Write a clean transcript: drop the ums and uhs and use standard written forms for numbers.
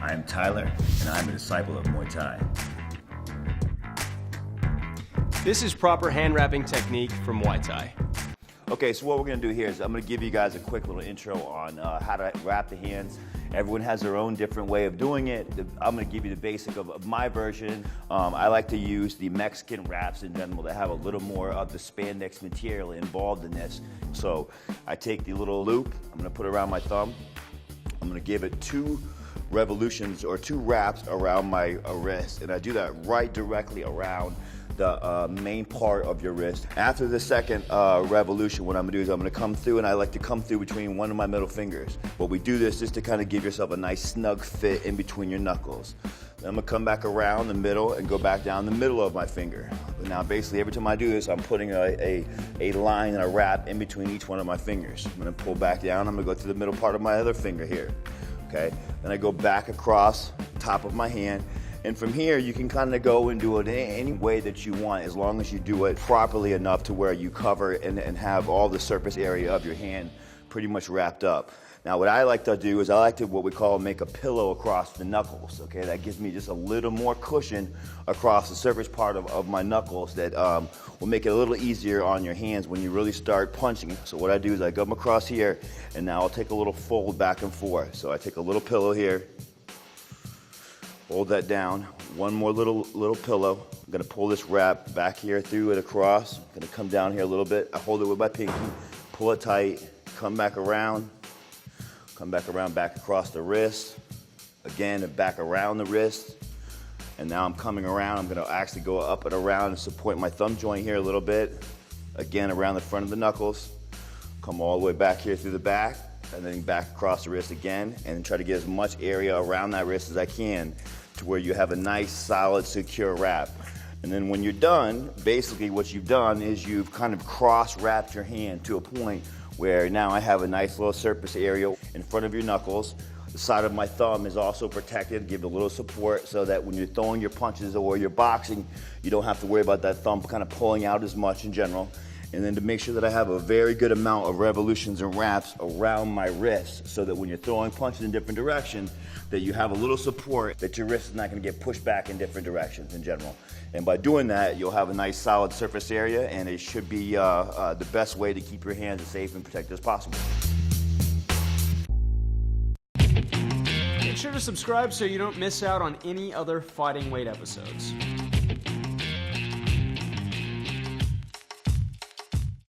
I am Tyler, and I'm a disciple of Muay Thai. This is proper hand wrapping technique from Muay Thai. Okay, so what we're going to do here is I'm going to give you guys a quick little intro on how to wrap the hands. Everyone has their own different way of doing it. I'm going to give you the basic of my version. I like to use the Mexican wraps in general that have a little more of the spandex material involved in this. So I take the little loop, I'm going to put it around my thumb. I'm going to give it 2 revolutions or 2 wraps around my wrist, and I do that right directly around the main part of your wrist. After the second revolution, what I'm gonna do is I'm gonna come through, and I like to come through between one of my middle fingers. But we do this just to kind of give yourself a nice snug fit in between your knuckles. Then I'm gonna come back around the middle and go back down the middle of my finger. Now basically every time I do this, I'm putting a line and a wrap in between each one of my fingers. I'm gonna pull back down, I'm gonna go through the middle part of my other finger here. Okay, then I go back across top of my hand. And from here, you can kind of go and do it any way that you want, as long as you do it properly enough to where you cover and have all the surface area of your hand pretty much wrapped up. Now, what I like to do is I like to what we call make a pillow across the knuckles, okay? That gives me just a little more cushion across the surface part of my knuckles that will make it a little easier on your hands when you really start punching. So what I do is I come across here, and now I'll take a little fold back and forth. So I take a little pillow here, hold that down, one more little pillow. I'm gonna pull this wrap back here through it across. I'm gonna come down here a little bit. I hold it with my pinky, pull it tight, come back around, back across the wrist. Again, and back around the wrist. And now I'm coming around. I'm gonna actually go up and around and support my thumb joint here a little bit. Again, around the front of the knuckles. Come all the way back here through the back, and then back across the wrist again, and try to get as much area around that wrist as I can to where you have a nice, solid, secure wrap. And then when you're done, basically what you've done is you've kind of cross-wrapped your hand to a point where now I have a nice little surface area in front of your knuckles. The side of my thumb is also protected, give it a little support so that when you're throwing your punches or you're boxing, you don't have to worry about that thumb kind of pulling out as much in general. And then to make sure that I have a very good amount of revolutions and wraps around my wrist so that when you're throwing punches in different directions, that you have a little support, that your wrist is not gonna get pushed back in different directions in general. And by doing that, you'll have a nice solid surface area, and it should be the best way to keep your hands as safe and protected as possible. Make sure to subscribe so you don't miss out on any other Fighting Weight episodes.